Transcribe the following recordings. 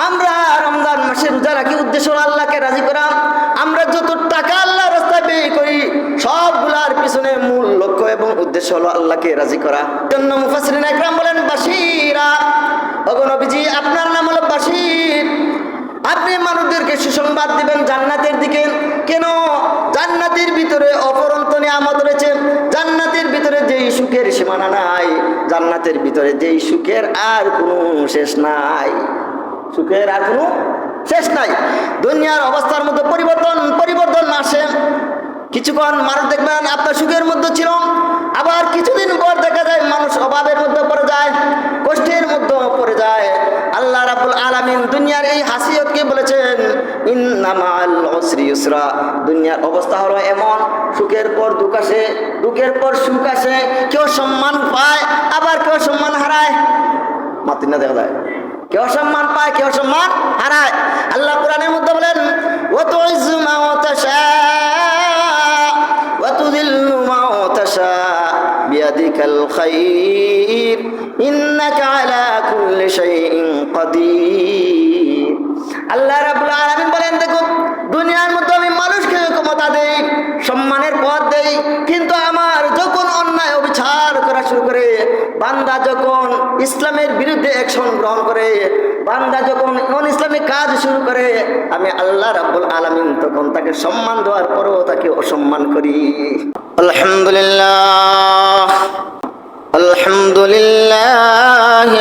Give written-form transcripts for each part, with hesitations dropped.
আমরা রমজান মাসে রোজা রাখি উদ্দেশ্য হলো আল্লাহকে রাজি করা। আমরা যত টাকা আল্লাহর রাস্তায় ব্যয় করি সবগুলার পিছনে মূল লক্ষ্য এবং উদ্দেশ্য হলো আল্লাহকে রাজি করা। জন্য মুফাসসিরিন একরাম বলেন বাশীরা, ওগো নবীজি আপনার নাম হলো বাশীর, আপনি মানুষদেরকে সুসংবাদ দিবেন জান্নাতের দিকে। কেন? জান্নাতের ভিতরে অপরন্ত নিয়ামত রয়েছে, জান্নাতের ভিতরে যেই সুখের সীমানা নাই, জান্নাতের ভিতরে যেই সুখের আর কোনো শেষ নাই, সুখের আর কোনো শেষ নাই। দুনিয়ার অবস্থার মধ্যে পরিবর্তন আসে। কিছুক্ষণ মানুষ দেখবেন আপনার সুখের মধ্যে ছিল, আবার কিছুদিন পর দেখা যায় মানুষ অভাবের মধ্যে পড়ে যায়, কষ্টের মধ্যে পড়ে যায়। আল্লাহ রাব্বুল আলামিন দুনিয়ার এই হাসিয়তকে বলেছেন ইন্না মাআল উসরি ইউসরা। দুনিয়ার অবস্থা হলো এমন, সুখের পর দুঃখ আসে, দুঃখের পর সুখ আসে। কেউ সম্মান পায়, আবার কেউ সম্মান হারায়। মাতিনা দেখা যায়, কেউ সম্মান পায়, কেউ সম্মান হারায়। আল্লাহ কোরআনের মধ্যে বলেন ওয়া তুইজ্জু মা তাশা ওয়া তুযিল্লু মা তাশা বিয়াদিকাল খায়র ইন্নাকা আলা কুল্লি শাইইন কাদির। আল্লাহ রাব্বুল আলামিন বলেন দেখো, দুনিয়ার মধ্যে আমি মানুষকে ক্ষমতা দেই, সম্মানের পদ দেই, কিন্তু আমার যখন অন্যায় অবিচার করা শুরু করে, বান্দা যখন ইসলামের বিরুদ্ধে অ্যাকশন গ্রহণ করে, বান্দা যখন নন ইসলামিক কাজ শুরু করে, আমি আল্লাহ রাব্বুল আলামিন তখন তাকে সম্মান দেওয়ার পরও তাকে অসম্মান করি। আলহামদুলিল্লাহ আলহামদুলিল্লাহ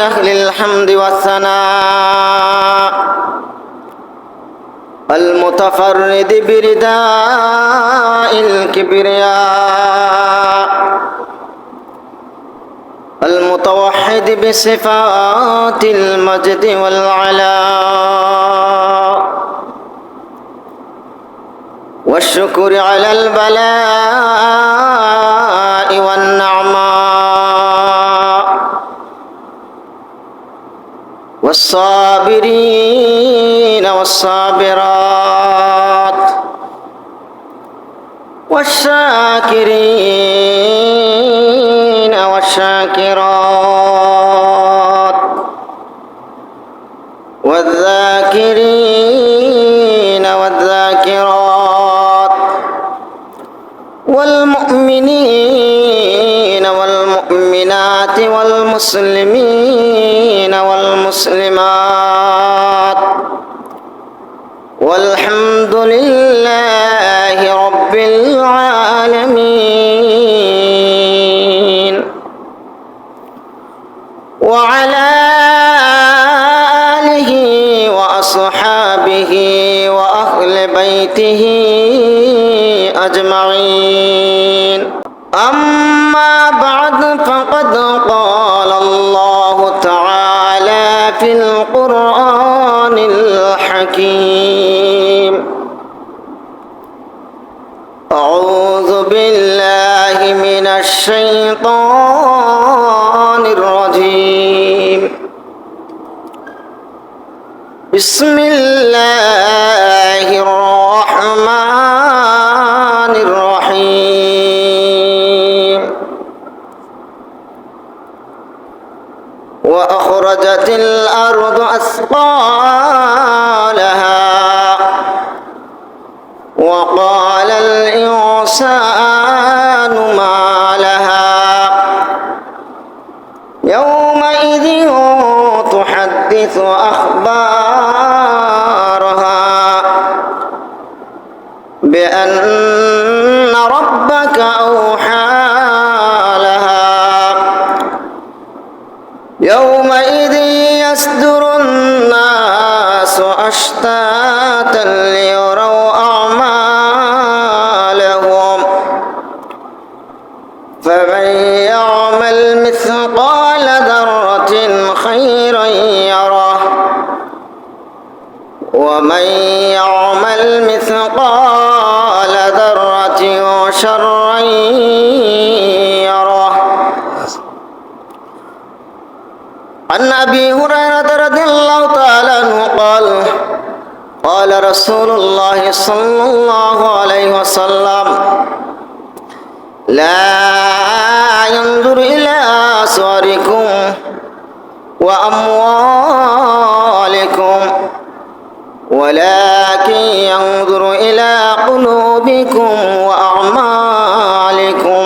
আহলিল হামদি ওয়াস সানা المتفرد برداء الكبرياء المتوحد بصفات المجد والعلاء والشكر على البلاء والنعماء والصابرين والصابرات والشاكرين والشاكرات والذاكرين والذاكرات والمؤمنين والمؤمنات والمسلمين والمسلمات والحمد لله رب العالمين. وعلى آله وأصحابه وأهل بيته أجمعين. أما بعد فقد قال الله تعالى في القرآن الحكيم أعوذ بالله من الشيطان الرجيم بسم الله الرحمن الرحيم وأخرجت الأرض أثقالها وقال الإنسان ما لها يومئذ تحدث أخبارها بأن ربك أوحى لها يومئذ يصدر الناس أشتاتا ليروا أعمالهم فمن يعمل مثقال ذرة خيرا يره ومن يعمل مثقال ذرة شرا يره. عن أبي هريرة رضي الله تعالى عنه قال قال رسول الله صلى الله عليه وسلم لا ينظر إلى صوركم وأموالكم ولكن ينظر إلى قلوبكم وأعمالكم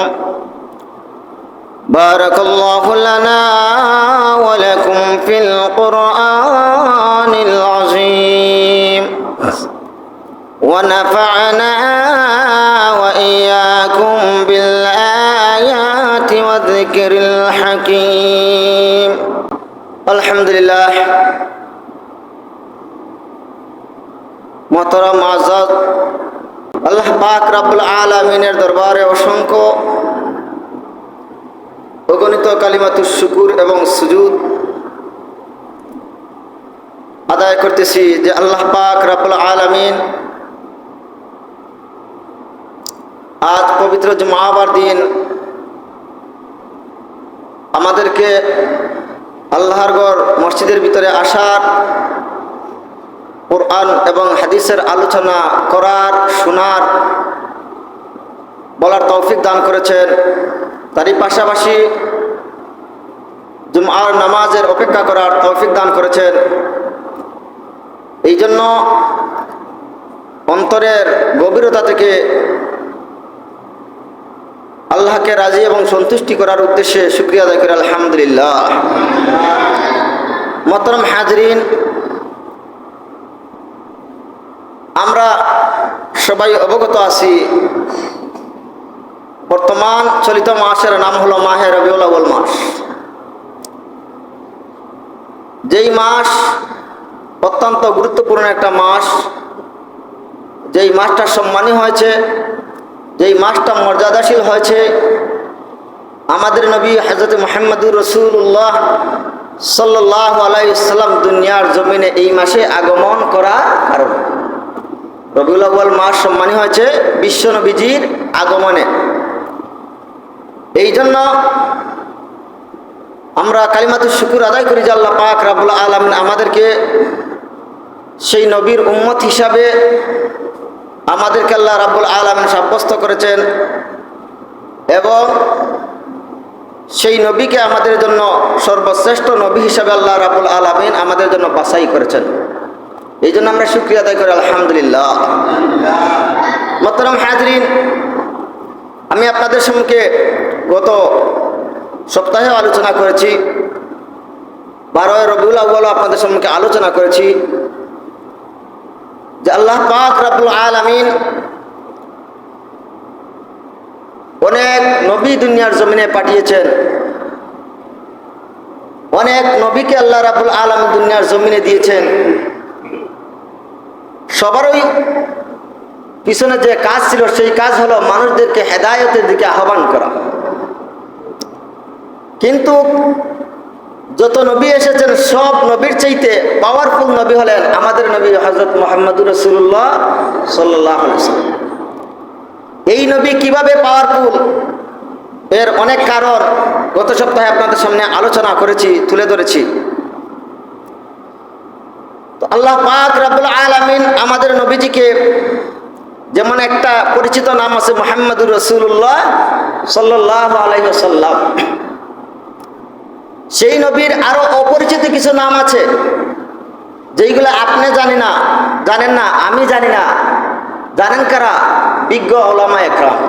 بارك الله لنا ولكم في القرآن العظيم ونفعنا وإياكم بالآيات والذكر الحكيم الحمد لله মোহতরম আজাদ আল্লাহ পাক রব্বুল আলামিনের দরবারে অসংখ্য অগণিত কালিমাতুশ শুকুর এবং সুজুদ আদায় করতেছি যে আল্লাহ পাক রব্বুল আলামিন আজ পবিত্র জুমাবার দিন আমাদেরকে আল্লাহর ঘর মসজিদের ভিতরে আসার, কোরআন এবং হাদিসের আলোচনা করার, শোনার, বলার তৌফিক দান করেছেন। তারই পাশাপাশি জুমআর নামাজের অপেক্ষা করার তৌফিক দান করেছেন। এই জন্য অন্তরের গভীরতা থেকে আল্লাহকে রাজি এবং সন্তুষ্টি করার উদ্দেশ্যে শুকরিয়া আদায় করি আলহামদুলিল্লাহ। মোহতরম হাজরিন, আমরা সবাই অবগত আছি বর্তমান চলিত মাসের নাম হলো মাহে রবিউল আউয়াল মাস। যেই মাস অত্যন্ত গুরুত্বপূর্ণ একটা মাস, যেই মাসটা সম্মানী হয়েছে, যেই মাসটা মর্যাদাশীল হয়েছে, আমাদের নবী হযরত মুহাম্মদুর রাসূলুল্লাহ সাল্লাল্লাহু আলাইহি সাল্লাম দুনিয়ার জমিনে এই মাসে আগমন করার কারণে রবিউল আউয়াল মাস সম্মানী হয়েছে বিশ্ব নবীজির আগমনে। এই জন্য আমরা কালিমাতুশ শুকুর আদায় করি যে আল্লাহ পাক রব্বুল আলামিন আমাদেরকে সেই নবীর উম্মত হিসাবে আমাদেরকে আল্লাহ রাব্বুল আলামিন সাব্যস্ত করেছেন এবং সেই নবীকে আমাদের জন্য সর্বশ্রেষ্ঠ নবী হিসাবে আল্লাহ রাব্বুল আলামিন আমাদের জন্য বাছাই করেছেন। এই জন্য আমরা শুকরিয়া আদায় করি আলহামদুলিল্লাহ। মোহতরম হাজরিন, আমি আপনাদের সম্মুখে গত সপ্তাহে আলোচনা করেছি, 12 রবিউল আউয়াল আপনাদের সম্মুখে আলোচনা করেছি যে আল্লাহ পাক রব্বুল আলামিন অনেক নবী দুনিয়ার জমিনে পাঠিয়েছেন। অনেক নবীকে আল্লাহ রাব্বুল আলামিন দুনিয়ার জমিনে দিয়েছেন। সবারই পিছনে যে কাজ ছিল সেই কাজ হলো মানুষদেরকে হেদায়েতের দিকে আহ্বান করা। কিন্তু যত নবী এসেছেন সব নবীর চাইতে পাওয়ারফুল নবী হলেন আমাদের নবী হযরত মুহাম্মদুর রাসূলুল্লাহ সাল্লাল্লাহু আলাইহি ওয়াসাল্লাম। এই নবী কিভাবে পাওয়ারফুল, এর অনেক কারণ গত সপ্তাহে আপনাদের সামনে আলোচনা করেছি, তুলে ধরেছি। তো আল্লাহ পাক রব্বুল আলামিন আমাদের নবীজিকে, যেমন একটা পরিচিত নাম আছে মুহাম্মদুর রাসূলুল্লাহ সাল্লাল্লাহু আলাইহি ওয়াসাল্লাম, সেই নবীর আরো অপরিচিত কিছু নাম আছে যেইগুলো আপনি জানেন না, আমি জানি না। জানেন কারা? বিজ্ঞ উলামায়ে কেরাম।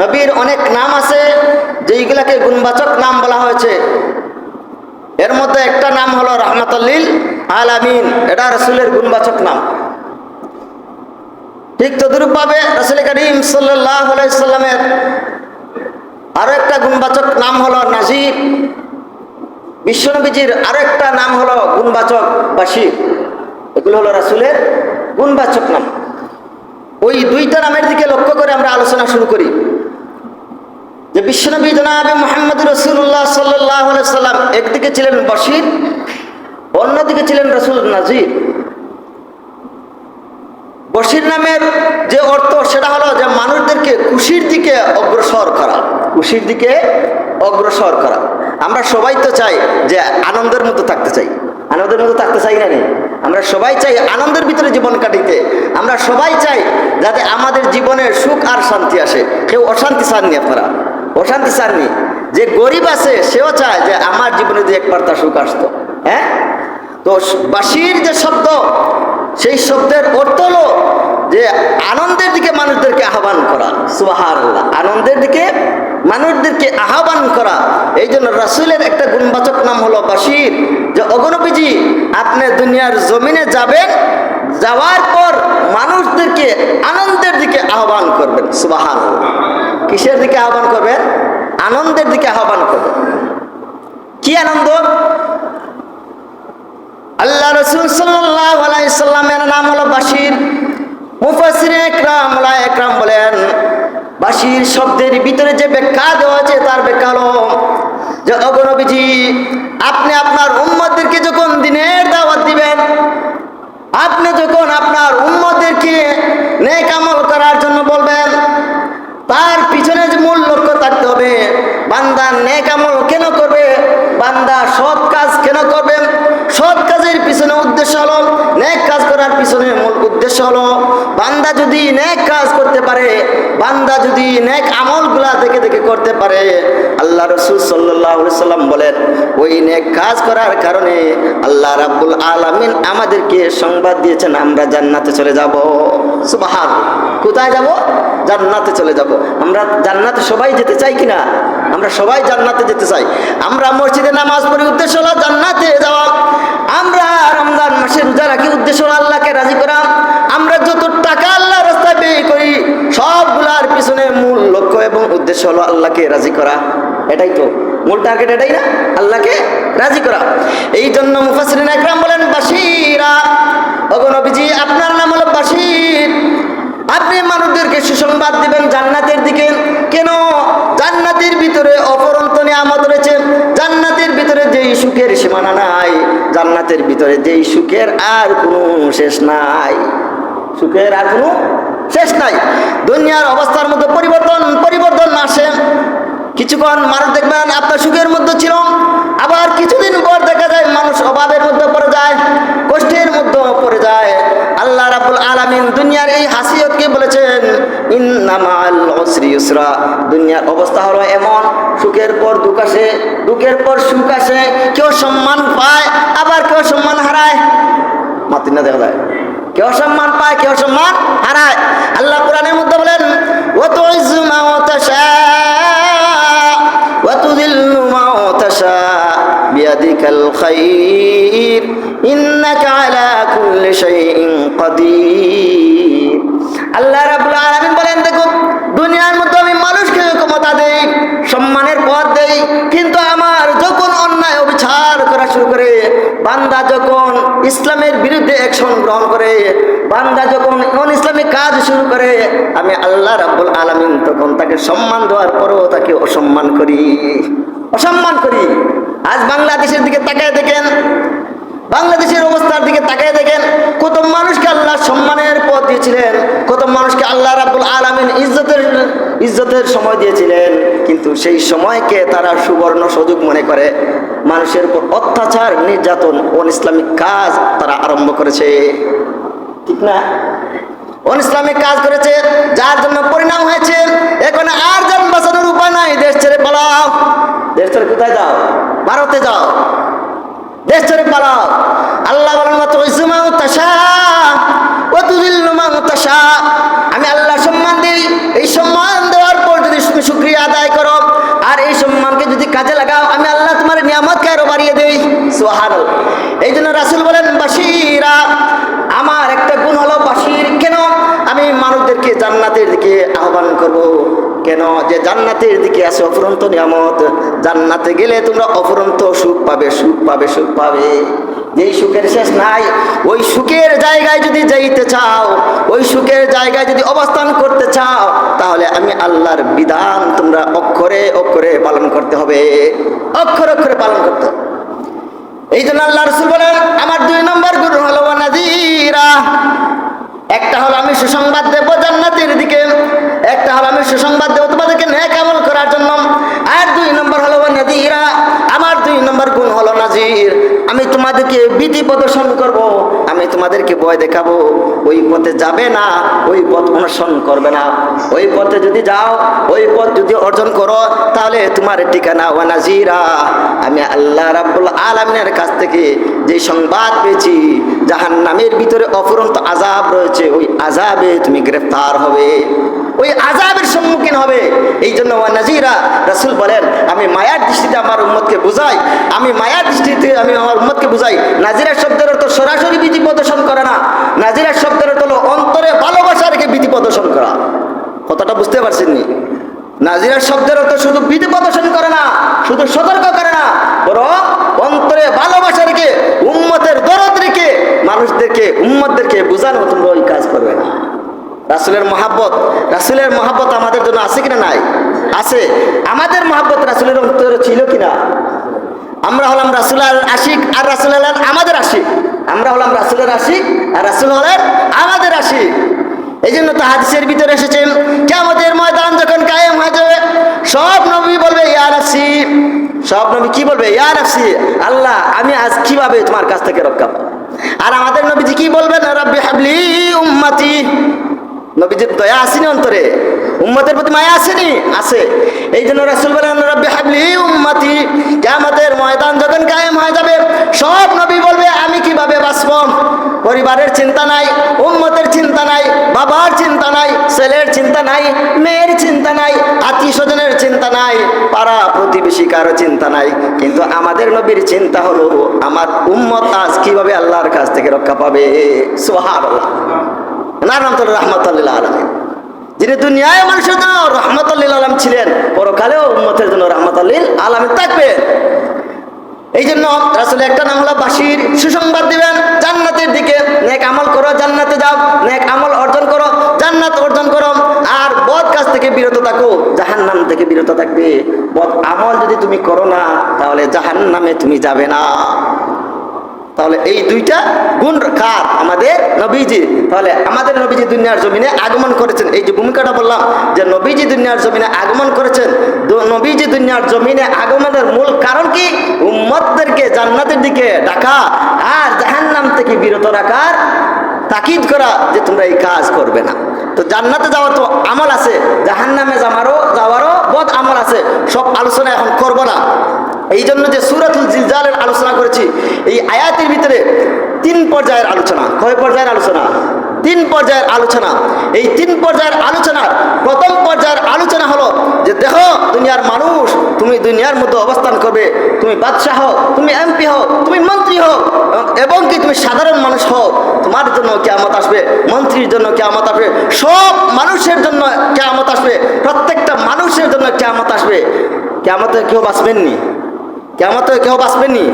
নবীর অনেক নাম আছে যেইগুলাকে গুণবাচক নাম বলা হয়েছে। এর মধ্যে একটা নাম হলো রাহমাতুল লিল আলামিন, এটা রাসূলের গুণবাচক নাম। ঠিক তদ্রূপভাবে রাসূল করিম সাল্লাল্লাহু আলাইহি সাল্লামের আরো একটা গুণবাচক নাম হলো নাজির। বিশ্বনবীজির আরো একটা নাম হলো গুণবাচক বাশীর। এগুলো হলো রাসূলের গুণবাচক নাম। ওই দুইটা নামের দিকে লক্ষ্য করে আমরা আলোচনা শুরু করি যে বিশ্বনবী জনাবে মুহাম্মদুর রাসূলুল্লাহ সাল্লাল্লাহু আলাইহি সাল্লাম একদিকে ছিলেন বাশীর, অন্যদিকে ছিলেন রাসূল নাজির। বশির নামের যে অর্থ সেটা হলো যে মানুষদেরকে খুশির দিকে অগ্রসর করা, খুশির দিকে অগ্রসর করা। আমরা সবাই তো চাই যে আনন্দের মতো থাকতে চাই, আনন্দের মতো থাকতে চাই না নেই? আমরা সবাই চাই আনন্দের ভিতরে জীবন কাটাইতে। আমরা সবাই চাই যাতে আমাদের জীবনে সুখ আর শান্তি আসে। কেউ অশান্তি চাননি, আপনারা অশান্তি চাননি। যে গরিব আছে সেও চায় যে আমার জীবনে যে একবার তার সুখ আসতো। হ্যাঁ, তো তো বাশির যে শব্দ, সেই শব্দের অর্থ হলো যে আনন্দের দিকে মানুষদেরকে আহ্বান করা। সুবহানাল্লাহ, আনন্দের দিকে মানুষদেরকে আহ্বান করা। এই জন্য রাসূলের একটা গুণবাচক নাম হলো বাশির, যে অগণবীজি আপনি দুনিয়ার জমিনে যাবেন, যাওয়ার পর মানুষদেরকে আনন্দের দিকে আহ্বান করবেন। সুবহানাল্লাহ, কিসের দিকে আহ্বান করবেন? আনন্দের দিকে আহ্বান করবেন। কি আনন্দ? আল্লাহ রাসূল সাল্লাল্লাহু আলাইহি সাল্লামের নাম হলো বাশির। মুফাসসিরিন একরাম বলেন, বাশির শব্দের ভিতরে যে ব্যাখ্যা দেওয়া আছে তার ব্যাখ্যা হলো যে অগণবীজি আপনি আপনার উম্মতদেরকে যখন দ্বীনের দাওয়াত দিবেন, আপনি যখন আপনার উম্মতদেরকে নেক আমল করার জন্য বলবেন, তার পিছনে যে মূল লক্ষ্য থাকতে হবে, বান্দা নেক আমল কেন করবে, বান্দা সৎ কাজ কেন করবে। সৎ কাজের পিছনে উদ্দেশ্য হলো, নেক কাজ করার পিছনে মূল উদ্দেশ্য হলো, বান্দা যদি নেক কাজ করতে পারে, বান্দা যদি নেক আমলগুলা দেখে দেখে করতে পারে, আল্লাহ রাসূল সাল্লাল্লাহু আলাইহি সাল্লাম বলেন ওই নেক কাজ করার কারণে আল্লাহ রাব্বুল আলামিন আমাদেরকে সংবাদ দিয়েছেন আমরা জান্নাতে চলে যাব। সুবহানাল্লাহ, কোথায় যাব? জান্নাতে চলে যাব। আমরা জান্নাতে সবাই যেতে চাই কিনা? আমরা সবাই জান্নাতে যেতে চাই। আমরা মসজিদে নামাজ পড়ি, উদ্দেশ্য হলো জান্নাতে যাওয়া। আমরা রমজান মাসে রোজা রাখি, উদ্দেশ্য হলো আল্লাহকে রাজি করা। আমরা যত টাকা আল্লাহর রাস্তায় ব্যয় করি, সবগুলার পিছনে মূল লক্ষ্য এবং উদ্দেশ্য হলো আল্লাহকে রাজি করা। এটাই তো মূল টার্গেট, এটাই না? আল্লাহকে রাজি করা। এই জন্য মুফাসসিরিন একরাম বলেন বাশীরা, ওগো নবীজি আপনার নাম হলো বাশীর, আপনি মানুষদেরকে সুসংবাদ দিবেন জান্নাতের দিকে। কেন? জান্নাতের ভিতরে অফুরন্ত নিয়ামত রয়েছে, জান্নাতের ভিতরে যেই সুখের সীমানা নাই, জান্নাতের ভিতরে যেই সুখের আর কোনো শেষ নাই, সুখের আর কোনো শেষ নাই। দুনিয়ার অবস্থার মধ্যে পরিবর্তন আসে। কিছুক্ষণ মানুষ দেখবেন আপনার সুখের মধ্যে ছিল, আবার কিছুদিন পর দেখা যায় মানুষ অভাবের মধ্যে পড়ে যায়, কষ্টের মধ্যে পড়ে যায়। আল্লাহ রাব্বুল আলামিন দুনিয়ার এই হাসিয়তকে বলেছেন ইন্না মাআল উসরি ইউসরা। দুনিয়ার অবস্থা হলো এমন, সুখের পর দুঃখ আসে, দুঃখের পর সুখ আসে। কেউ সম্মান পায়, আবার কেউ সম্মান হারায়। মাতিনা দেখা যায়, কেউ সম্মান পায়, কেউ সম্মান হারায়। আল্লাহ কোরআনের মধ্যে বলেন ওয়া তুইজ্জু মা তাশা ওয়া তুযিল্লু মা তাশা বিয়াদিকাল খায়র ইন্নাকা আলা কুল্লি শাইইন কাদির। আল্লাহ রাব্বুল আলামিন বলেন, দেখো দুনিয়ার মধ্যে আমি মানুষকে ক্ষমতা দেই, সম্মানের পদ দেই, কিন্তু আমার যখন অন্যায় অবিচার করা শুরু করে, বান্দা যখন ইসলামের বিরুদ্ধে অ্যাকশন গ্রহণ করে, বান্দা যখন নন ইসলামিক কাজ শুরু করে, আমি আল্লাহ রাব্বুল আলামিন তখন তাকে সম্মান দেওয়ার পরও তাকে অসম্মান করি। আজ বাংলাদেশের দিকে তাকায় দেখেন, বাংলাদেশের অবস্থার দিকে তাকায় দেখেন, কত মানুষকে আল্লাহ সম্মানের পদ দিয়েছিলেন, কত মানুষকে আল্লাহ রাব্বুল আলামিন ইজ্জতের সময় দিয়েছিলেন, কিন্তু সেই সময়কে তারা সুবর্ণ সুযোগ মনে করে মানুষের উপর অত্যাচার, নির্যাতন, অনইসলামিক কাজ তারা আরম্ভ করেছে। ঠিক না? অনইসলামিক কাজ করেছে, যার জন্য পরিণাম হয়েছে এখন আর যান বাঁচানোর উপায় নাই, দেশ ছেড়ে পালাও। দেশ ছেড়ে কোথায় যাও? ভারতে যাও, দেশ ছেড়ে পালাও। আল্লাহ বলেন ওয়া তুইজ্জু মা তাশা ওয়া তুযিল্লু মা তাশা। আমি আল্লাহ সম্মান দিই, এই সম্মান দেওয়ার পর যদি তুমি শুকরিয়া আদায় করো আর এই সম্মানকে যদি কাজে লাগাও, আমি আল্লাহ তোমার নিয়ামতকে আরো বাড়িয়ে দেই। সুবহানাল্লাহ। এই জন্য রাসূল বলেন বাশীরা, আমার একটা গুণ হলো বাশীর। কেন? আমি মানুষদেরকে জান্নাতের দিকে আহ্বান করব। কেন? যে জান্নাতের দিকে আছে অফুরন্ত নিয়ামত, জান্নাতে গেলে তোমরা অফুরন্ত সুখ পাবে, সুখ পাবে, সুখ পাবে, যেই সুখের শেষ নাই। ওই সুখের জায়গায় যদি যাইতে চাও, ওই সুখের জায়গায় যদি অবস্থান করতে চাও, তাহলে আমি আল্লাহর বিধান তোমরা অক্ষরে অক্ষরে পালন করতে হবে, অক্ষরে অক্ষরে পালন করতে হবে। এই জন্য আল্লাহ রাসূল বলেন আমার 2 নম্বর গুণ হলো ওয়া নাযীরা। একটা হলো আমি সুসংবাদ দেব জান্নাতের দিকে, একটা হলো আমি সুসংবাদ দেব তোমাদেরকে নেক আমল করার জন্য, আর 2 নম্বর হলো ওয়া নাযীরা। আমার 2 নম্বর গুণ হলো নাযীর। আমি তোমাদেরকে ভীতি প্রদর্শন করব, আমি তোমাদেরকে ভয় দেখাবো, ওই পথে যাবে না, ওই পথ অনুসরণ করবে না। ওই পথে যদি যাও, ওই পথ যদি অর্জন করো, তাহলে তোমার ঠিকানা ওয়া নাজিরা। আমি আল্লাহ রাব্বুল আলামিনের কাছ থেকে যে সংবাদ পেয়েছি, জাহান্নামের ভিতরে অফুরন্ত আযাব রয়েছে, ওই আযাবে তুমি গ্রেফতার হবে, ওই আযাবের সম্মুখীন হবে। এই জন্য ওয়া নাজিরা, রাসূল বলেন আমি মায়ার দৃষ্টিতে আমার উম্মতকে বুঝাই, আমি মায়ার দৃষ্টিতে আমি আমার উম্মতকে বুঝাই। নাজিরা শব্দের অর্থ সরাসরি ভীতি প্রদর্শন করে না, নাজিরা শব্দের অর্থ হলো অন্তরে ভালোবাসা রেখে ভীতি প্রদর্শন করা। কথাটা বুঝতে পারছেন নি? নাজিরা শব্দের অর্থ শুধু ভীতি প্রদর্শন করে না, শুধু সতর্ক করে না, বরং অন্তরে ভালোবাসা রেখে, উম্মতের দরদ রেখে মানুষদেরকে, উম্মতদেরকে বোঝানো তোমরা ওই কাজ করবে না। রাসূলের মহাব্বত আমাদের জন্য আছে কিনা? নাই, আছে। আমাদের মহাব্বত রাসূলের অন্তরে ছিল কিনা? আমরা হলাম রাসূলের আশিক, আর রাসূল হলেন আমাদের আশিক। আমরা হলাম রাসূলের আশিক, আর রাসূল হলেন আমাদের আশিক। এই জন্য তো হাদিসের ভিতরে এসেছে, কিয়ামতের ময়দান যখন কায়েম হয়ে যাবে, সব নবী বলবে ইয়া নাফসি। সব নবী কি বলবে? ইয়া নাফসি, আল্লাহ আমি আজ কিভাবে তোমার কাছ থেকে রক্ষা পাবো। আর আমাদের নবীজি কি বলবেন? রাব্বি হাবলি উম্মতি। নবীজির দয়া আসেনি অন্তরে? উম্মতের প্রতি মায়া আসেনি? আছে। এই জন্য রাসূল বলেন রাব্বি হাবলি উম্মতি। কিয়ামতের ময়দান যখন কায়েম হয়ে যাবে, সব নবী বলবে আমি কিভাবে বাঁচব। পরিবারের চিন্তা নাই, উম্মতের চিন্তা নাই, বাবার চিন্তা নাই, ছেলের চিন্তা নাই, মেয়ের চিন্তা নাই, আত্মীয় স্বজনের চিন্তা নাই, পাড়া প্রতিবেশী কারো চিন্তা নাই। কিন্তু আমাদের নবীর চিন্তা হলো আমার উম্মত আজ কিভাবে আল্লাহর কাছ থেকে রক্ষা পাবে। সুবহানাল্লাহ। রাহমাতুল লিল আলামিন, যিনি দুনিয়ায় মানুষের জন্য রাহমাতুল লিল আলামিন ছিলেন, পরকালেও উম্মতের জন্য রাহমাতুল লিল আলামিন থাকবে। এই জন্য রাসূল একটা নাম হলো বাশির, সুসংবাদ দিবেন জান্নাতের দিকে। নেক আমল করো, জান্নাতে যাও, নেক আমল অর্জন করো, জান্নাত অর্জন করো। আর বদ কাজ থেকে বিরত থাকো, জাহান্নাম থেকে বিরত থাকবে। বদ আমল যদি তুমি করো না, তাহলে জাহান্নামে তুমি যাবে না। তাহলে এই দুইটা গুণ কার? আমাদের নবীজি। তাহলে আমাদের নবীজি দুনিয়ার জমিনে আগমন করেছেন। এই যে ভূমিকাটা বললাম যে নবীজি দুনিয়ার জমিনে আগমন করেছেন, নবীজি দুনিয়ার জমিনে আগমনের মূল কারণ কি? উম্মতদেরকে জান্নাতের দিকে ডাকা আর জাহান্নাম থেকে বিরত রাখার তাকিদ করা যে তোমরা এই কাজ করবে না। তো জান্নাতে যাওয়ার তো আমল আছে, জাহান্নামে যাওয়ারও বদ আমল আছে। সব আলোচনা এখন করব না। এই জন্য যে সূরাতুল জিলজালের আলোচনা করেছি, এই আয়াতের ভিতরে 3 পর্যায়ের আলোচনা। কয় পর্যায়ের আলোচনা? 3 পর্যায়ের আলোচনা। এই 3 পর্যায়ের আলোচনার প্রথম পর্যায়ের আলোচনা হলো যে দেখো দুনিয়ার মানুষ, তুমি দুনিয়ার মধ্যে অবস্থান করবে, তুমি বাদশাহ হও, তুমি এমপি হও, তুমি মন্ত্রী হও, এবং কি তুমি সাধারণ মানুষ হও, তোমার জন্য কিয়ামত আসবে, মন্ত্রীর জন্য কিয়ামত আসবে, সব মানুষের জন্য কিয়ামত আসবে, প্রত্যেকটা মানুষের জন্য কিয়ামত আসবে। কিয়ামতে কেউ বাঁচবেননি, কিয়ামতে কেউ বাঁচবেননি।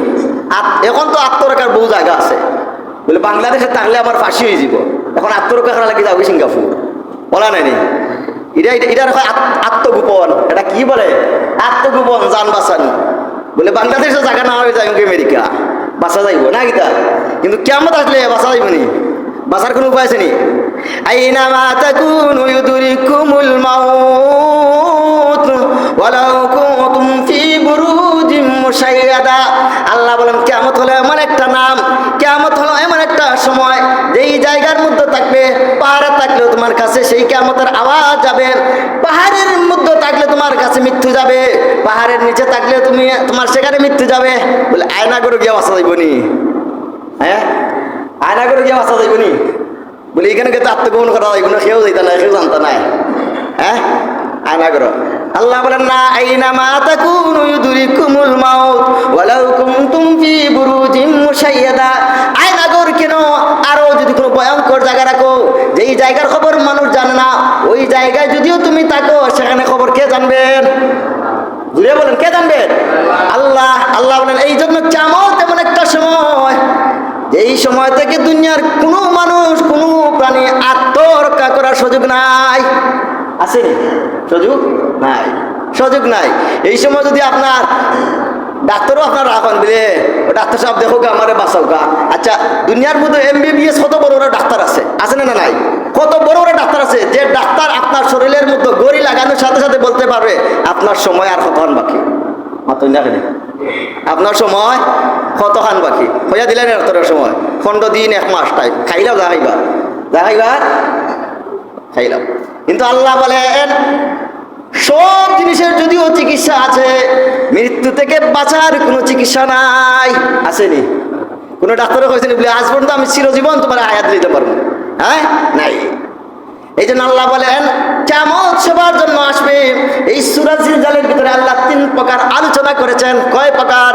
এখন তো আত্মরক্ষার বহু জায়গা আছে। বলে বাংলাদেশে থাকলে আমার ফাঁসি হয়ে যাব, এখন আত্মরক্ষা করা লাগে যাবে সিঙ্গাপুর, বলা নাই। এটার হয় আত্মগোপন। এটা কি বলে? আত্মগোপন, জান বাঁচানো। বলে বাংলাদেশে জায়গা না হয়ে যায় আমেরিকা, বাঁচা যাইব না গীতা। কিন্তু কিয়ামত আসলে বাঁচা যাইব নি? বাঁচার কোনো উপায় আছে নি? আইনামা তাকুনু ইউদরিকুমুল মাউত ওয়ালাউ কুনতুম ফি বুরুজিম মুশাইয়াদা। আল্লাহ বলেন কিয়ামত হলো এমন একটা নাম, কিয়ামত হলো এমন একটা সময় যেই জায়গার মধ্যে থাকবে, পাহাড়ে থাকলেও তোমার কাছে সেই কিয়ামতের আওয়াজ যাবে। পাহাড়ের মধ্যে থাকলে তোমার কাছে মৃত্যু যাবে, পাহাড়ের নিচে থাকলে তোমার সেখানে মৃত্যু যাবে। বলে আয়না করে গিয়ে বাঁচা যাইব নি? হ্যাঁ, আয়না করে গিয়ে বাঁচা যাইব নি? বলে এখানে কিন্তু আত্মগোপন করা যাইব না, কেউ যাইতা নাই, কেউ জানতা নাই। হ্যাঁ, আয়না করো। আল্লাহ বলেন না, আইনামা তাকুনু ইউদরিকুমুল মাউত ওয়ালাউ কুনতুম ফি বুরুজিম মুশাইয়াদা। আয়না কর কেন? আরো যদি কোনো ভয়ঙ্কর জায়গা রাখো, যেই জায়গার খবর মানুষ জানে না, ওই জায়গায় যদিও তুমি থাকো, সেখানে খবর কে জানবেন? ঘুরে বলেন কে জানবেন? আল্লাহ। আল্লাহ বলেন এই জন্য কিয়ামত এমন একটা সময়, এই সময় থেকে দুনিয়ার কোনো মানুষ, কোনো প্রাণী আত্মরক্ষা করার সুযোগ নাই। আছে সুযোগ নাই, সুযোগ নাই। এই সময় যদি আপনার ডাক্তারও আপনার রাখেন, বলে ডাক্তার সাহেব দেখো গা, আমারে বাঁচাও গা। আচ্ছা, দুনিয়ার মধ্যে MBBS কত বড় বড় ডাক্তার আছে না নাই? কত বড় বড় ডাক্তার আছে, যে ডাক্তার আপনার শরীরের মধ্যে গড়ি লাগানোর সাথে সাথে বলতে পারবে আপনার সময় আর কতক্ষণ বাকি। মাতই না কেন আপনার সময় কতখান বাকি হইয়া দিলেন তোর সময় 15 দিন 1 মাস টাইম খাইলাম দেখাইবার খাইলাম। কিন্তু আল্লাহ বলেন সব জিনিসের যদিও চিকিৎসা আছে, মৃত্যু থেকে বাঁচার কোনো চিকিৎসা নাই। আসেনি কোনো ডাক্তারও কইছেন বলে আজ পর্যন্ত আমি চিরজীবন তোমার হায়াত দিতে পারবো, হ্যাঁ নাই। এই জন্য আল্লাহ বলেন কিয়ামত সবার জন্য আসবে। এই সূরা জিলজালের ভিতরে আল্লাহ 3 প্রকার আলোচনা করেছেন। কয় প্রকার?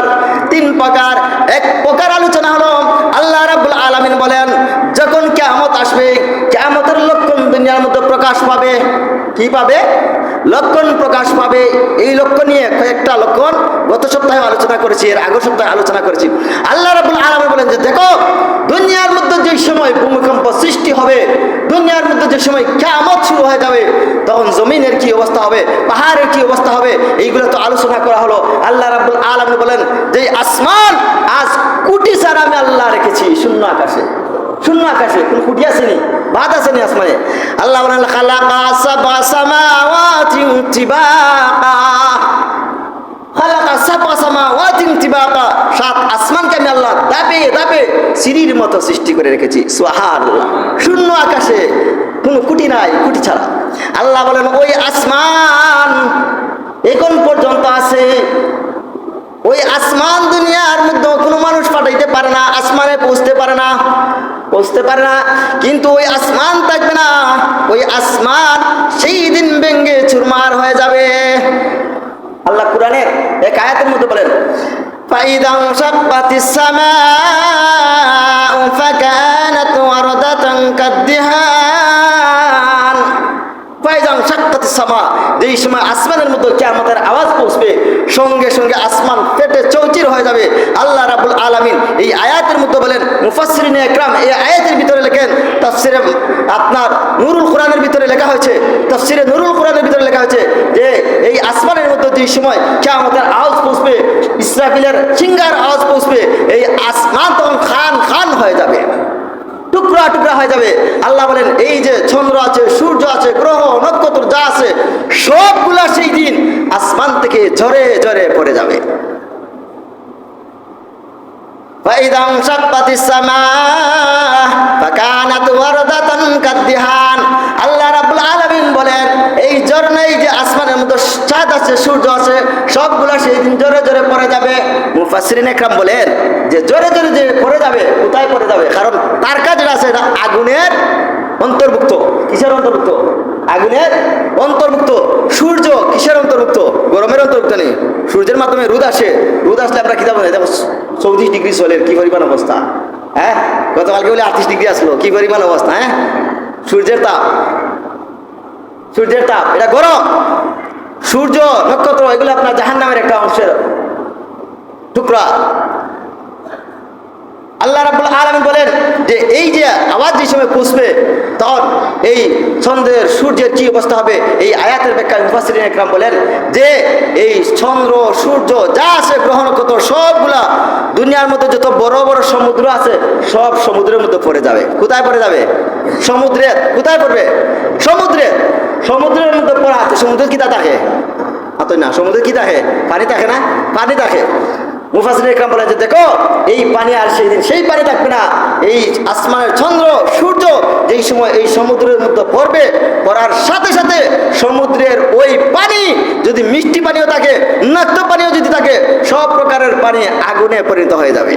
3 প্রকার। এক প্রকার আলোচনা হলো আল্লাহ রাব্বুল আলামিন বলেন যখন কিয়ামত আসবে, কিয়ামতের লক্ষণ দুনিয়ার মধ্যে প্রকাশ পাবে। কি পাবে? লক্ষণ প্রকাশ পাবে। এই লক্ষণ নিয়ে কয়েকটা লক্ষণ গত সপ্তাহে আলোচনা করেছি, এর আগের সপ্তাহে আলোচনা করেছি। আল্লাহ রাব্বুল আলামিন বলেন যে দেখো দুনিয়ার মধ্যে যে সময় ভূমিকম্প সৃষ্টি হবে, দুনিয়ার মধ্যে যে সময় কিয়ামত শুরু হয়ে যাবে, তখন জমিনের কি অবস্থা হবে, পাহাড়ের কি অবস্থা হবে, এইগুলো তো আলোচনা করা হলো। আল্লাহ রাব্বুল আলামিন বলেন যে আসমান আজ কোটি ছাড়া আমি আল্লাহ রেখেছি শূন্য আকাশে। শূন্য আকাশে কোন কুটি আসেনি, বাদ আসেনি আসমানে। আল্লাহ বলেন খালাকা সাবা সামাওয়াতি তিবাকা, খালাকা সাবা সামাওয়াতি তিবাকা, 7 আসমানকে আমি আল্লাহ ধাপে ধাপে সিঁড়ির মতো সৃষ্টি করে রেখেছি। সুবহানাল্লাহ। শূন্য আকাশে কোনো কুটি নাই, কুটি ছাড়া। আল্লাহ বলেন ওই আসমান এখন পর্যন্ত আছে, ওই আসমান দুনিয়ার মধ্যে কোনো মানুষ পাঠাইতে পারে না, আসমানে পৌঁছতে পারে না, কিন্তু ওই আসমান থাকবে না। ওই আসমান সেই দিন ভেঙে চুরমার হয়ে যাবে। আল্লাহ কোরআনের এক আয়াতের মধ্যে বলেন ফাইদা শাক্কাতিস সামাউ ফাকানাত ওয়ারদাতান কাদ্দিহান। ফাইদা শাক্কাতিস সামা, যেই সময় আসমানের মধ্যে কিয়ামতের আওয়াজ পৌঁছবে, সঙ্গে সঙ্গে আসমান ফেটে চৌচির হয়ে যাবে। আল্লাহ রাব্বুল আলামিন এই আয়াতের মধ্যে বলেন, মুফাসসিরিনে ইকরাম এই আয়াতের ভিতরে লেখেন, তাফসিরে আপনার নুরুল কোরআনের ভিতরে লেখা হয়েছে, তাফসিরে নুরুল কোরআনের ভিতরে লেখা হয়েছে যে এই আসমানের মধ্যে যেই সময় কিয়ামতের আওয়াজ পৌঁছবে, ইসরাফিলের সিংহার আওয়াজ পৌঁছবে, এই আসমান তখন খান খান হয়ে যাবে, টুকরা টুকরা হয়ে যাবে। আল্লাহ বলেন এই যে চন্দ্র আছে, সূর্য আছে, গ্রহ নক্ষত্র যা আছে সবগুলা সেই দিন আসমান থেকে ঝরে ঝরে পড়ে যাবে। ফাইদা শাক্কাতিস সামাউ ফাকানাত ওয়ারদাতান কাদ্দিহান। আল্লাহ রাব্বুল আলামিন বলেন এই ঝরনাই যে আসমানের মধ্যে চাঁদ আছে, সূর্য আছে, সবগুলা সেই দিন ঝরে ঝরে পড়ে যাবে। মুফাসসিরিনে ইকরাম বলেন যে ঝরে ঝরে যে পড়ে যাবে, কোথায় পড়ে যাবে? কারণ তার কাছে আছে এটা আগুনের অন্তর্ভুক্ত। কিসের অন্তর্ভুক্ত? আগুনের অন্তর্ভুক্ত। সূর্য কিসের অন্তর্ভুক্ত? গরমের অন্তর্ভুক্ত নেই। সূর্যের মাধ্যমে রোদ আসে, রোদ আসলে আমরা কি যাবো, দেখো 34 ডিগ্রি চলে, কি পরিমাণ অবস্থা, হ্যাঁ গতকালকে বলে 38 ডিগ্রি আসলো, কি পরিমাণ অবস্থা, হ্যাঁ সূর্যের তাপ, সূর্যের তাপ এটা গরম। সূর্য নক্ষত্র এগুলো আপনার জাহান্নামের একটা অংশের টুকরা। আল্লাহ রাব্বুল আলামিন বলেন যে এই যে আওয়াজ যে সময় পৌঁছবে তখন এই চন্দ্রের সূর্যের কি অবস্থা হবে। এই আয়াতের ব্যাখ্যায় মুফাসসিরিনে ইকরাম বলেন যে এই চন্দ্র সূর্য যা আছে গ্রহ নক্ষত্র সবগুলা দুনিয়ার মধ্যে যত বড় বড় সমুদ্র আছে সব সমুদ্রের মধ্যে পড়ে যাবে। কোথায় পড়ে যাবে? সমুদ্রে। কোথায় পড়বে? সমুদ্রে। সমুদ্রের মধ্যে পড়া আছে। সমুদ্রে কি তা থাকে? আতই না, সমুদ্রে কি থাকে? পানি থাকে না? পানি থাকে। মুফাসসিরিনে ইকরাম বলেন যে দেখো এই পানি আর সেই দিন সেই পানি থাকবে না। এই আসমানের চন্দ্র সূর্য যেই সময় এই সমুদ্রের মধ্যে পড়বে, পড়ার সাথে সাথে সমুদ্রের ওই পানি যদি মিষ্টি পানিও থাকে, নক্ত পানিও যদি থাকে, সব প্রকারের পানি আগুনে পরিণত হয়ে যাবে।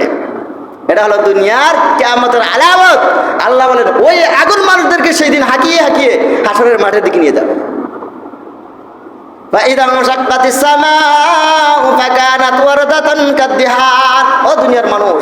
এটা হলো দুনিয়ার কিয়ামতের আলামত। আল্লাহ বলেন ওই আগুন মানুষদেরকে সেই দিন হাঁকিয়ে হাঁকিয়ে হাসরের মাঠের দিকে নিয়ে যাবে। ফাইদা শাক্কাতিস সামাউ ফাকানাত ওয়ারদাতান কাদ্দিহান। ও দুনিয়ার মানুষ,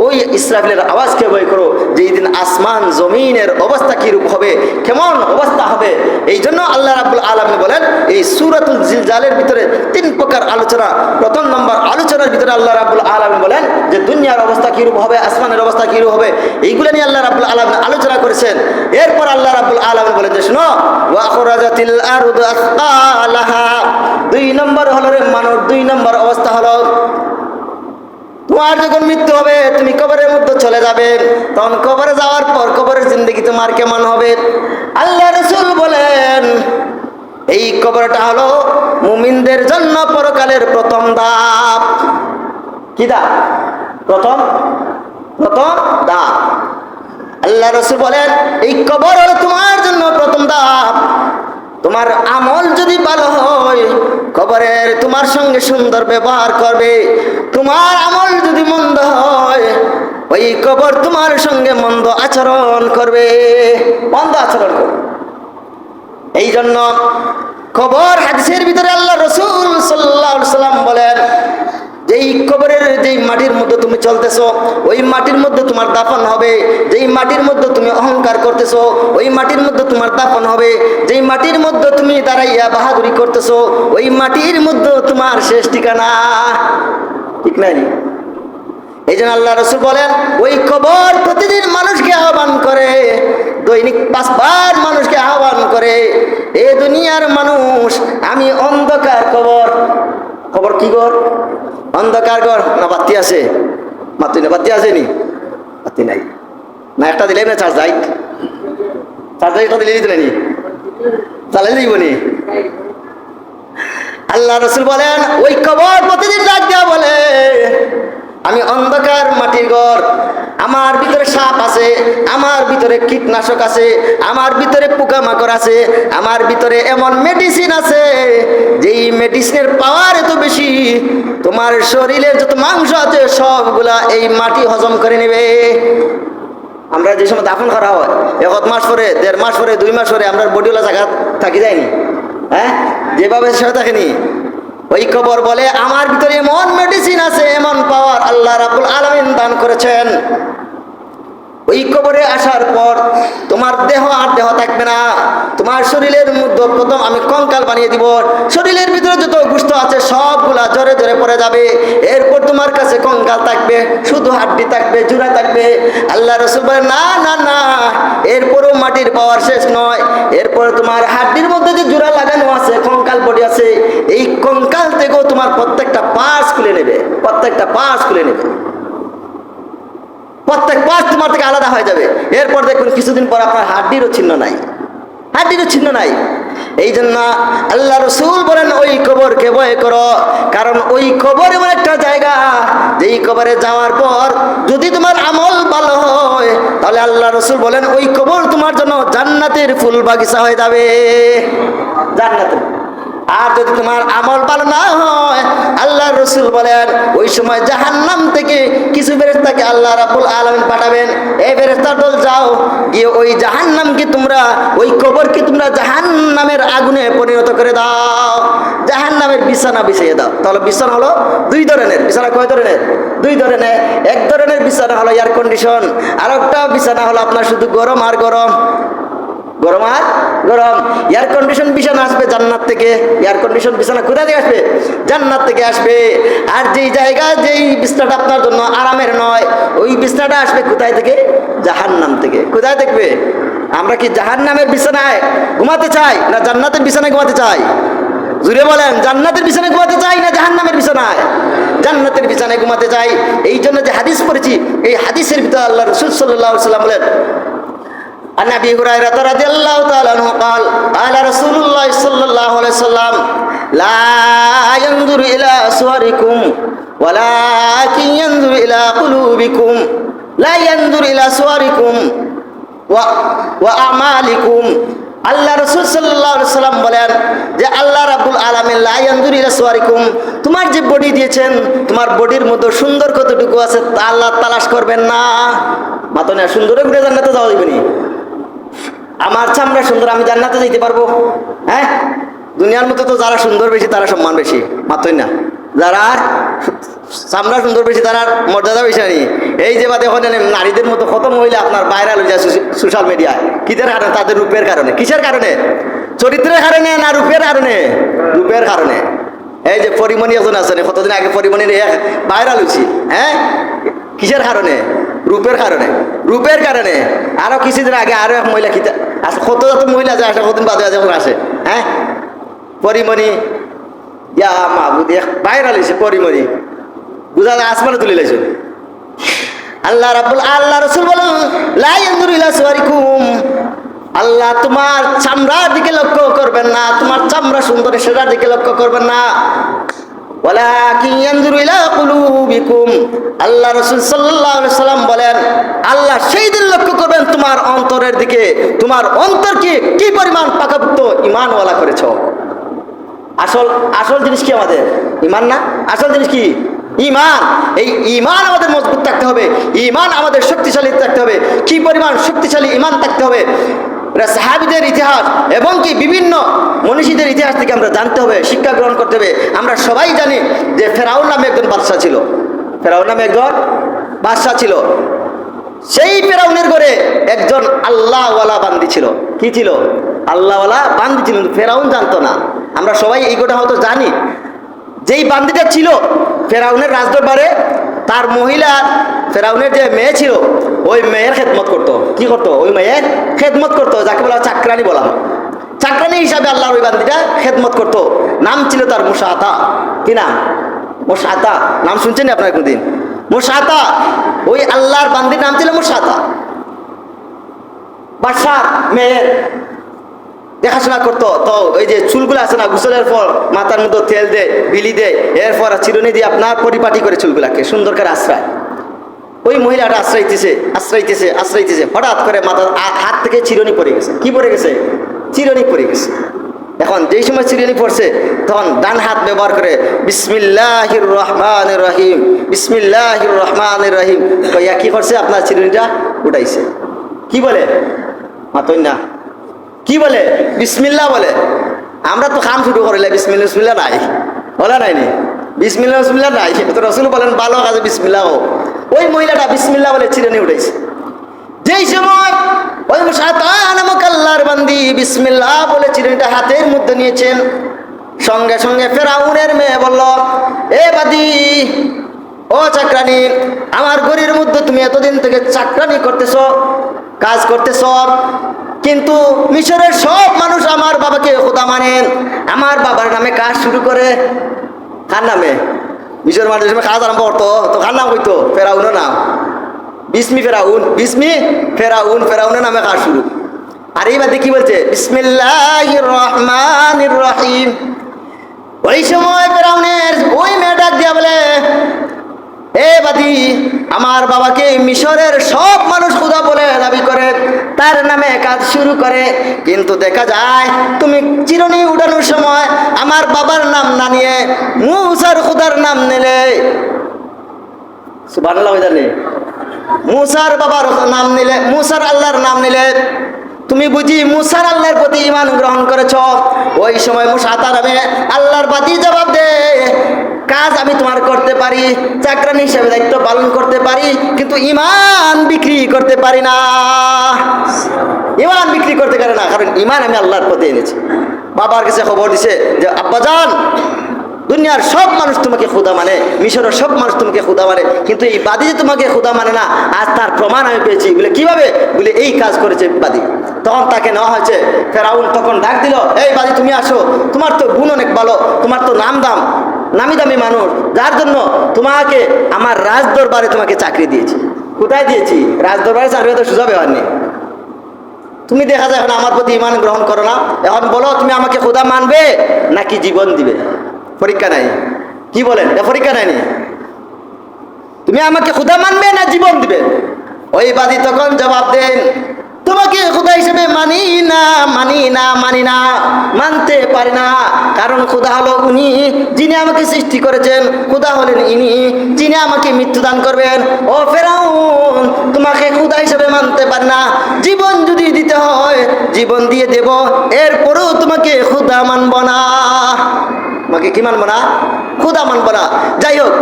ওই ইসরাফিলের আওয়াজকে ভয় করো যে এই দিন আসমান জমিনের অবস্থা কিরূপ হবে, কেমন অবস্থা হবে। এই জন্য আল্লাহ রাব্বুল আলামিন বলেন এই সূরাতুল জিলজালের ভিতরে 3 প্রকার আলোচনা। প্রথম নম্বর আলোচনার ভিতরে আল্লাহ রাব্বুল আলামিন বলেন যে দুনিয়ার অবস্থা কিরূপ হবে, আসমানের অবস্থা কিরূপ হবে, এইগুলো নিয়ে আল্লাহ রাব্বুল আলামিন আলোচনা করেছেন। এরপর আল্লাহ রাব্বুল আলামিন বলেন যে শুনো ওয়া আখরাজাতিল আরদু আসকালাহা। 2 নম্বর হলো রে মানুষ, 2 নম্বর অবস্থা হলো তোমার যখন মৃত্যু হবে তুমি কবরের মধ্যে চলে যাবে, তখন কবরে যাওয়ার পর কবরের জিন্দেগি তোমার কেমন হবে। আল্লাহ রাসূল বলেন এই কবরটা হলো মুমিনদের জন্য পরকালের প্রথম ধাপ। কি ধাপ? প্রথম ধাপ। আল্লাহ রাসূল বলেন এই কবর হলো তোমার জন্য প্রথম ধাপ। তোমার আমল যদি ভালো হয় কবরের তোমার সঙ্গে সুন্দর ব্যবহার করবে, তোমার আমল যদি মন্দ হয় ওই কবর তোমার সঙ্গে মন্দ আচরণ করবে। এই জন্য কবর, হাদিসের ভিতরে আল্লাহ রাসূল সাল্লাল্লাহু আলাইহি সাল্লাম বলেন যেই কবরের যেই মাটির মধ্যে তুমি চলতেছো ওই মাটির মধ্যে তোমার দাফন হবে। যেই মাটির মধ্যে তুমি অহংকার করতেছো ওই মাটির মধ্যে তোমার দাফন হবে। যেই মাটির মধ্যে তুমি দাঁড়াইয়া বাহাদুরি করতেছো ওই মাটির মধ্যে তোমার শেষ ঠিকানা। ঠিক নাই? এই জন্য আল্লাহ রাসূল বলেন ওই কবর প্রতিদিন মানুষকে আহ্বান করে, দৈনিক 5 বার মানুষকে আহ্বান করে, এ দুনিয়ার মানুষ আমি অন্ধকার কবর। কবর কি ঘর? অন্ধকার ঘর। না বাতি আছে? বাতি আসেনি? বাতি নাই না, একটা দিলে না চার্জ যাই, চার্জারটা দিলে দিলেনি, চালাই দিবনি। আল্লাহ রাসূল বলেন ওই কবর প্রতিদিন ডাক দেয়া বলে আমি অন্ধকার মাটির ঘর, আমার ভিতরে সাপ আছে, আমার ভিতরে কীটনাশক আছে, আমার ভিতরে পোকামাকড় আছে, আমার ভিতরে এমন মেডিসিন আছে যেই মেডিসিনের পাওয়ার এত বেশি তোমার শরীরের যত মাংস আছে সবগুলা এই মাটি হজম করে নেবে। আমরা যে সময় দাফন করা হয় 1 মাস পরে, 1.5 মাস পরে, 2 মাস পরে আমরা বডিওয়ালা জায়গা থাকি যায়নি, হ্যাঁ, যেভাবে সেটা থাকেনি। ওই কবর বলে আমার ভিতরে এমন মেডিসিন আছে, এমন পাওয়ার আল্লাহ রাব্বুল আলামিন দান করেছেন। ওই কবরে আসার পর তোমার দেহ আর দেহ থাকবে না, তোমার শরীরের মধ্যে প্রথম আমি কঙ্কাল বানিয়ে দিব, শরীরের ভিতরে যত গোশত আছে সবগুলা জোরে জোরে পড়ে যাবে। এরপর তোমার কাছে কঙ্কাল থাকবে, শুধু হাড্ডি থাকবে, জোড়া থাকবে। আল্লাহ রাসূল বলেন না না না, এরপরও মাটির পাওয়ার শেষ নয়। এরপর তোমার হাড্ডির মধ্যে যে জোড়া লাগানো আছে, কঙ্কাল বডি আছে, এই কঙ্কাল থেকেও তোমার প্রত্যেকটা পার্টস খুলে নেবে, প্রত্যেকটা পার্টস খুলে নেবে, প্রত্যেক পাশ তোমার থেকে আলাদা হয়ে যাবে। এরপর দেখুন কিছুদিন পর আপনার হাড্ডিরও চিহ্ন নাই, হাড্ডিরও চিহ্ন নাই। এই জন্য আল্লাহ রাসূল বলেন ওই কবরকে ভয় করো, কারণ ওই কবর এমন একটা জায়গা যেই কবরে যাওয়ার পর যদি তোমার আমল ভালো হয় তাহলে আল্লাহ রাসূল বলেন ওই কবর তোমার জন্য জান্নাতের ফুল বাগিচা হয়ে যাবে, জান্নাতের। আর যদি তোমার আমল ভালো না হয় আল্লাহ রাসূল বলেন ওই সময় জাহান্নাম থেকে কিছু ফেরেশতাকে আল্লাহ রাব্বুল আলামিন পাঠাবেন, এই ফেরেশতার দল যাও গিয়ে ওই জাহান্নামকে তোমরা, ওই কবরকে তোমরা জাহান্নামের আগুনে পরিণত করে দাও, জাহান্নামের বিছানা বিছিয়ে দাও। তাহলে বিছানা হলো 2 ধরনের। বিছানা কয় ধরনের? 2 ধরনের। এক ধরনের বিছানা হলো এয়ার কন্ডিশন, আর একটা বিছানা হলো আপনার শুধু গরম আর গরম, গরম আর গরম। এয়ার কন্ডিশন বিছানা আসবে জান্নাত থেকে। এয়ার কন্ডিশন বিছানা কোথা থেকে আসবে? জান্নাত থেকে আসবে। আর যেই জায়গায় যেই বিছানাটা আপনার জন্য আরামের নয় ওই বিছানাটা আসবে কোথায় থেকে? জাহান্নাম থেকে। কোথায় দেখবে? আমরা কি জাহান্নামের বিছানায় ঘুমাতে চাই না জান্নাতের বিছানায় ঘুমাতে চাই? জুড়ে বলেন, জান্নাতের বিছানায় ঘুমাতে চাই না জাহান্নামের বিছানায়? জান্নাতের বিছানায় ঘুমাতে চাই। এই জন্য যে হাদিস পড়েছি এই হাদিসের ভিতরে আল্লাহ রাসূল সাল্লাল্লাহু আলাইহি ওয়াসাল্লাম বলেন عن أبي هريرة رضي الله تعالى عنه قال قال رسول الله صلى الله عليه وسلم لا ينظر إلى صوركم ولكن ينظر إلى قلوبكم لا ينظر إلى صوركم وأعمالكم। আল্লাহ রাসূল সাল্লাল্লাহু আলাইহি সাল্লাম বলেন যে আল্লাহ রাব্বুল আলামিন লা ইয়ানজুরু ইলা সুওয়ারিকুম, তোমার যে বডি দিয়েছেন তোমার বডির মধ্যে সুন্দর কতটুকু আছে তা আল্লাহ তালাশ করবেন না। মাতো না সুন্দরে ঘুরে জান্নাতে যাওয়া যাবে নি? আমার চামড়া সুন্দর, আমি জান্নাতে যেতে পারবো? হ্যাঁ, দুনিয়ার মতো তো যারা সুন্দর বেশি তারা সম্মান বেশি, মাতই না। যারা চামড়া সুন্দর বেশি তারা মর্যাদা বেশি নেই। এই যে বাদে এখন নারীদের মতো কত মহিলা আপনার ভাইরাল হয়ে যায় সোশ্যাল মিডিয়ায়। কিসের কারণে? তাদের রূপের কারণে। কিসের কারণে? চরিত্রের কারণে না রূপের কারণে? রূপের কারণে। এই যে পরিমণি একজন আছেন, কতদিন আগে পরিমণির ভাইরাল হয়েছি, হ্যাঁ, কিসের কারণে? রূপের কারণে। রূপের কারণে। আরো কিছুদিন আগে আরো এক মহিলা খিতা আসে, কত যত মহিলা যায় আসে, কতদিন বাদে যখন আসে, হ্যাঁ, পরিমণি ইয়া মাহবুদ ভাইরাল হয়েছে পরিমণি, বুঝা যায় আসমানে তুলে লাইছে। আল্লাহ রাব্বুল আল্লাহ রাসূল বলেন লা ইয়ানজুরু ইলা সুওয়ারিকুম, আল্লাহ তোমার চামড়ার দিকে লক্ষ্য করবেন না, তোমার চামড়া সুন্দর সেটার দিকে লক্ষ্য করবেন না, ওয়ালাকিন ইয়ানজুরু ইলা কুলুবিকুম। আল্লাহ রাসূল সাল্লাল্লাহু আলাইহি সাল্লাম বলেন, আল্লাহ সেই দিন লক্ষ্য করবেন তোমার অন্তরের দিকে, তোমার অন্তরকে কি পরিমাণ পাকাপোক্ত ঈমানওয়ালা করেছো। আসল জিনিস কি আমাদের? ঈমান না? আসল জিনিস কি? ঈমান। এই ঈমান আমাদের মজবুত থাকতে হবে, ঈমান আমাদের শক্তিশালী থাকতে হবে। কি পরিমাণ শক্তিশালী ঈমান থাকতে হবে, সাহাবীদের ইতিহাস এবং কি বিভিন্ন মনীষীদের ইতিহাস থেকে আমরা জানতে হবে, শিক্ষা গ্রহণ করতে হবে। আমরা সবাই জানি যে ফেরাউন নামে একজন বাদশা ছিল, ফেরাউন নামে একজন বাদশা ছিল। সেই ফেরাউনের ঘরে একজন আল্লাহওয়ালা বান্দি ছিল। কি ছিল? আল্লাহওয়ালা বান্দি ছিল, ফেরাউন জানতো না। আমরা সবাই এই কথা হয়তো জানি। যেই বান্দিটা ছিল ফেরাউনের রাজদরবারে, তার মহিলা ফেরাউনের যে মেয়ে ছিল ওই মেয়ের খেদমত করতো। কি করতো? ওই মেয়ের খেদমত করতো, যাকে বলা চাকরানি বলা হয়। চাকরানি হিসাবে আল্লাহর ওই বান্দিটা খেদমত করতো। নাম ছিল তার মুসাআতা। কি নাম? মুসাআতা। নাম শুনছেন আপনার কোনদিন? মুসাআতা। ওই আল্লাহর বান্দির নাম ছিল মুসাআতা। বাদশার মেয়ের দেখাশোনা করতো। তো ওই যে চুলগুলো আছে না, গোসলের পর মাথার মধ্যে তেল দেয়, বিলি দেয়, এরপর চিরুনি দিয়ে আপনার পরিপাটি করে চুলগুলাকে সুন্দর করে আশ্রয়। ওই মহিলাটা আশ্রাইতেছে, হঠাৎ করে মাথার হাত থেকে চিরুনি পড়ে গেছে। কি পড়ে গেছে? চিরুনি পড়ে গেছে। এখন যেই সময় চিরুনি পড়ছে তখন ডান হাত ব্যবহার করে বিসমিল্লাহির রহমানির রহিম, বিসমিল্লাহির রহমানির রহিম কইয়া কি করছে? আপনার চিরুনিটা উঠাইছে। কি বলে? মাতই না, কি বলে? বিসমিল্লাহ বলে। আমরা তো খাম শুরু করিলে বিসমিল্লাহ নাই, বলা নাইনি বিসমিল্লাহ নাই। তো রাসূল বলেন ভালো কাজে বিসমিল্লাহ হোক। ওই মহিলাটা বিসমিল্লাহ বলে চিরুনি উঠাইছে। যেই সময় ওই মুসাআতা নামক আল্লাহর বান্দি বিসমিল্লাহ বলে চিরুনিটা হাতের মধ্যে নিয়েছেন, সঙ্গে সঙ্গে ফেরাউনের মেয়ে বলল, এ বাদী, ও চাকরানি, আমার ঘরের মধ্যে তুমি এতদিন থেকে চাকরানি করতেছ, কাজ করতেছ, কিন্তু মিশরের সব মানুষ আমার বাবাকে খোদা মানেন, আমার বাবার নামে কাজ শুরু করে। কার নামে? মিশরের মানুষের নামে কাজ আরম্ভ করতো। তো কার নাম হইতো? ফেরাউনের নাম। বিসমি ফেরাউন, ফেরাউনের নামে কাজ শুরু। আর এইবার কি বলছে? বিসমিল্লাহির রহমানির রহিম। ওই সময় ফেরাউনের ওই মেয়ে ডাক দিয়া বলে, এ বাদী, আমার বাবাকে মিশরের সব মানুষ খোদা বলে দাবি করে, তার নামে কাজ শুরু করে, কিন্তু দেখা যায় তুমি চিরুনি উঠানোর সময় আমার বাবার নাম না নিয়ে মুসার খোদার নাম নিলে। সুবহানাল্লাহ। মুসার বাবার নাম নিলে, মুসার আল্লাহর নাম নিলে। তুমি বুঝি মুসার আল্লাহর প্রতি ঈমান গ্রহণ করেছ। ওই সময় মুসাআতা নামে আল্লাহর বাদী জবাব দে, কাজ আমি তোমার করতে পারি, চাকরানি হিসেবে দায়িত্ব পালন করতে পারি, কিন্তু ঈমান বিক্রি করতে পারি না। ঈমান বিক্রি করতে পারে না, কারণ ঈমান আমি আল্লাহর প্রতি এনেছি। বাবার কাছে খবর দিছে যে আব্বাজান, দুনিয়ার সব মানুষ তোমাকে খোদা মানে, মিশরের সব মানুষ তোমাকে খোদা মানে, কিন্তু এই বাদী যে তোমাকে খোদা মানে না, আজ তার প্রমাণ আমি পেয়েছি। বলে কিভাবে? বলে এই কাজ করেছে বাদী। তখন তাকে নেওয়া হয়েছে। ফেরাউন তখন ডাক দিল, এই বাদী তুমি আসো, তোমার তো গুণ অনেক ভালো, তোমার তো নামি দামি মানুষ, যার জন্য তোমাকে আমার রাজ দরবারে তোমাকে চাকরি দিয়েছি। কোথায় দিয়েছি? রাজ দরবারে চাকরি তো সুযোগ হয়নি। তুমি দেখা যায় এখন আমার প্রতি ঈমান গ্রহণ করো না। এখন বলো তুমি আমাকে খোদা মানবে নাকি জীবন দিবে? পরীক্ষা নাই। কি বলেন? এটা পরীক্ষা নাই। তুমি আমাকে খোদা মানবে না জীবন দিবে? ওই বাদী তখন জবাব দেন, তোমাকে খোদা হিসেবে মানি না, মানতে পারি না। কারণ খোদা হলো উনি যিনি আমাকে সৃষ্টি করেছেন, খোদা হলেন ইনি যিনি আমাকে মৃত্যু দান করবেন। ও ফেরাউন, তোমাকে খোদা হিসেবে মানতে পারি না। জীবন যদি দিতে হয় জীবন দিয়ে দেব, এরপরেও তোমাকে খোদা মানব না। তোমাকে কি মানব না? খোদা মানব না। যাই হোক,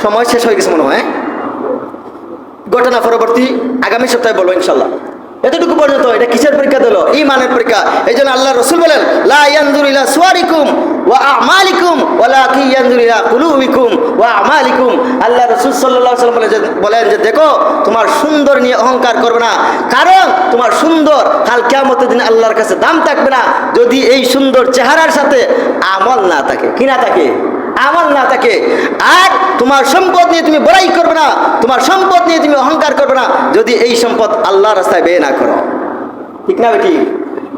সময় শেষ হয়ে গেছে মনে হয়। ঘটনা পরবর্তী আগামী সপ্তাহে বলবো ইনশাল্লাহ। এতটুকু পর্যন্ত এটা কিসের পরীক্ষা দিল? ঈমানের পরীক্ষা। এই জন্য আল্লাহ রাসূল বলেন, লা ইয়ানজুরু ইলা সুওয়ারিকুম ওয়া আমালিকুম ওয়ালাকিন ইয়ানজুরু ইলা কুলুবিকুম ওয়া আমালিকুম। আল্লাহ রাসূল সাল্লাল্লাহু আলাইহি ওয়াসাল্লাম বলেন যে দেখো, তোমার সুন্দর নিয়ে অহংকার করবে না, কারণ তোমার সুন্দর কাল কিয়ামতের দিন আল্লাহর কাছে দাম থাকবে না যদি এই সুন্দর চেহারার সাথে আমল না থাকে। কি না থাকে? আমল না থাকে। আর তোমার সম্পদ নিয়ে তুমি বড়াই করবে না, তোমার সম্পদ নিয়ে তুমি অহংকার করবে না যদি এই সম্পদ আল্লাহর রাস্তায় ব্যয় না করো। ঠিক না ঠিক?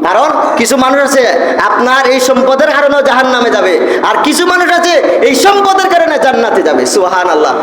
কারণ কিছু মানুষ আছে আপনার এই সম্পদের কারণে জাহান্নামে যাবে, আর কিছু মানুষ আছে এই সম্পদের কারণে জান্নাতে যাবে। সুবহানাল্লাহ।